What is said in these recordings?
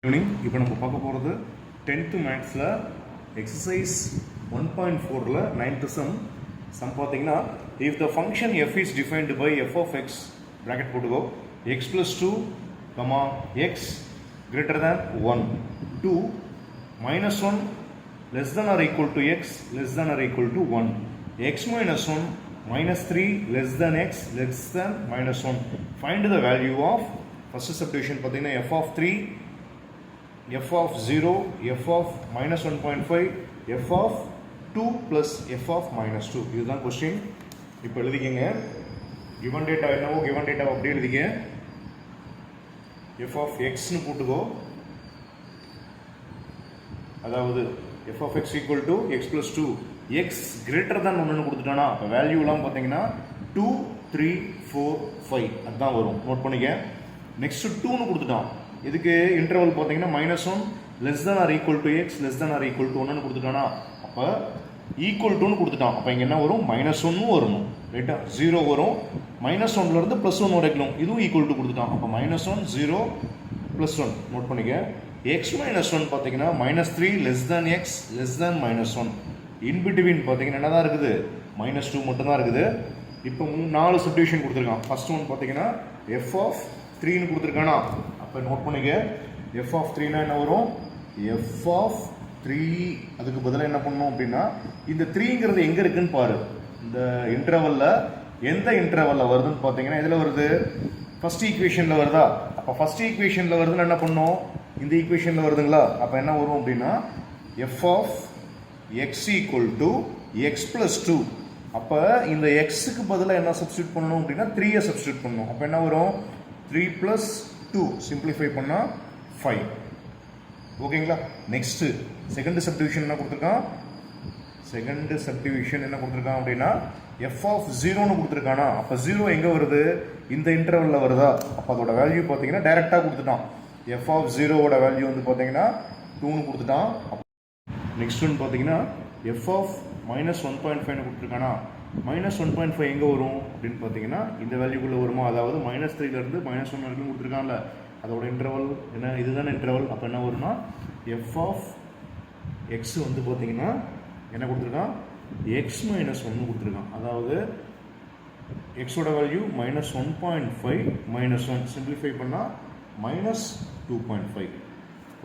இப்போ நம்ம பார்க்க போகிறது 10th மேக்ஸில் எக்ஸசைஸ் 1.4ல 9th சம் பார்த்தீங்கன்னா if the function F is defined by F of X bracket போட்டுக்கோ X plus 2 comma X greater than 1 2 minus 1 less than or equal to x less than or equal to 1 x minus 1 minus 3 less than x less than minus 1 find the value of first substitution பார்த்தீங்கன்னா f of 3 f of 0, f of minus 1.5, f of 2 plus f of minus 2. இதுதான் question. இப்போ எழுதிக்கங்க. given data என்னவோ given data அப்படியே எழுதிக்க. f of x னு போட்டுக்கோ. அதாவது f of x equal to x plus 2. x greater than 1 னு கொடுத்துட்டானா அப்போ வேல்யூலாம் பார்த்தீங்கன்னா 2, 3, 4, 5 அதுதான் வரும். நோட் பண்ணிக்க. நெக்ஸ்ட் 2 னு கொடுத்துட்டான். இதுக்கு இன்டர்வல் பார்த்தீங்கன்னா -1 less than or equal to x less than or equal to 1 கொடுத்துட்டானா அப்போ ஈக்குவல் டுன்னு கொடுத்துட்டான். அப்போ இங்கே என்ன வரும் -1 வரணும் ரைட்டா 0 வரும் -1லேருந்து +1 வரைக்கும் இதுவும் ஈக்குவல் டு கொடுத்துட்டான். அப்போ -1 0 +1 நோட் பண்ணிக்க. x -1 பார்த்தீங்கன்னா -3 லெஸ் தென் எக்ஸ் லெஸ் தென் -1 இன்பிட்வீன் பார்த்தீங்கன்னா என்ன தான் இருக்குது -2 மட்டும் தான் இருக்குது. இப்போ 4 சப்டிவிஷன் கொடுத்துருக்கான். ஃபர்ஸ்ட் ஒன் பார்த்தீங்கன்னா f ஆஃப் 3ன்னு கொடுத்துருக்கானா அப்போ நோட் பண்ணிக்க. f ஆஃப் 3னா என்ன வரும் f ஆஃப் 3 அதுக்கு பதிலாக என்ன பண்ணணும் அப்படின்னா இந்த 3ங்கிறது எங்கே இருக்குன்னு பாரு. இந்த இன்டர்வலில் எந்த இன்டர்வலில் வருதுன்னு பார்த்தீங்கன்னா இதில் வருது ஃபர்ஸ்ட் ஈக்குவேஷனில் வருதா. அப்போ ஃபர்ஸ்ட் ஈக்குவேஷனில் வருதுன்னு என்ன பண்ணணும் இந்த ஈக்குவேஷனில் வருதுங்களா அப்போ என்ன வரும் அப்படின்னா f of x equal to x plus 2. அப்போ இந்த எக்ஸுக்கு பதிலாக என்ன சப்ஸ்டியூட் பண்ணணும் அப்படின்னா 3யை சப்ஸ்டியூட் பண்ணணும். அப்போ என்ன வரும் 3 plus 2 சிம்பிளிஃபை பண்ணால் 5 ஓகேங்களா. நெக்ஸ்ட்டு செகண்ட் சப்டிவிஷன் என்ன கொடுத்துருக்கான் என்ன கொடுத்துருக்கான் அப்படின்னா f ஆஃப் 0ன்னு கொடுத்துருக்கானா அப்போ 0 எங்கே வருது இந்த இன்டர்வலில் வருதா. அப்போ அதோட வேல்யூ பார்த்தீங்கன்னா டைரெக்டாக கொடுத்துட்டான். f ஆஃப் 0வோட வேல்யூ வந்து பார்த்தீங்கன்னா 2ன்னு கொடுத்துட்டான். நெக்ஸ்ட் ஒன்று பார்த்தீங்கன்னா f ஆஃப் -1.5ன்னு கொடுத்துருக்கானா -1.5 எங்கே வரும் அப்படின்னு பார்த்தீங்கன்னா இந்த வேல்யூக்குள்ளே வருமா. அதாவது -3லேருந்து -1 வரைக்கும் கொடுத்துருக்கான்ல அதோட இன்டர்வல் என்ன இதுதானே இன்டர்வல். அப்போ என்ன வரும்னா f ஆஃப் x வந்து பார்த்தீங்கன்னா என்ன கொடுத்துருக்கான் x -1 கொடுத்துருக்கான். அதாவது எக்ஸோட வேல்யூ -1.5 -1 சிம்பிளிஃபை பண்ணால் -2.5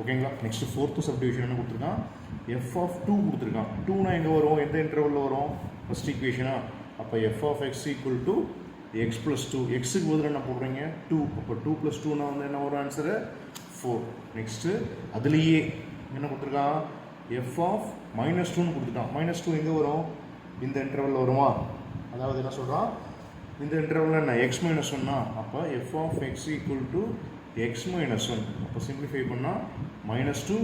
ஓகேங்களா. நெக்ஸ்ட் ஃபோர்த்து சப்டிவிஷன் என்ன கொடுத்துருக்கான் f ஆஃப் 2 கொடுத்துருக்கான். 2னா எங்கே வரும் எந்த இன்டர்வலில் வரும் ஃபர்ஸ்ட் ஈக்குவேஷனா. அப்போ f of x equal to x plus 2 எக்ஸுக்கு பதில் என்ன போடுறீங்க 2. அப்போ 2 + 2னா வந்து என்ன வரும் ஆன்சரு 4. நெக்ஸ்ட்டு அதுலேயே என்ன கொடுத்துருக்கான் f ஆஃப் -2ன்னு கொடுத்துட்டான். -2 எங்கே வரும் இந்த இன்டர்வலில் வருமா. அதாவது என்ன சொல்கிறான் இந்த இன்டர்வலில் என்ன x -1னா அப்போ f of x equal to x -1. அப்போ சிம்பிளிஃபை பண்ணால் -2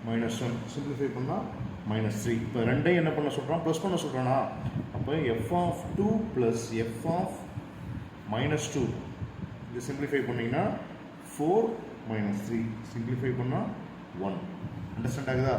-1 சிம்பிளிஃபை பண்ணால் -3. இப்போ ரெண்டையும் என்ன பண்ண சொல்கிறான் ப்ளஸ் பண்ண சொல்கிறானா. அப்போ f of 2 plus f of -2 இது சிம்பிளிஃபை பண்ணிங்கன்னா 4 -3 சிம்பிளிஃபை பண்ணால் 1. அண்டர்ஸ்டாண்ட் ஆகுதா.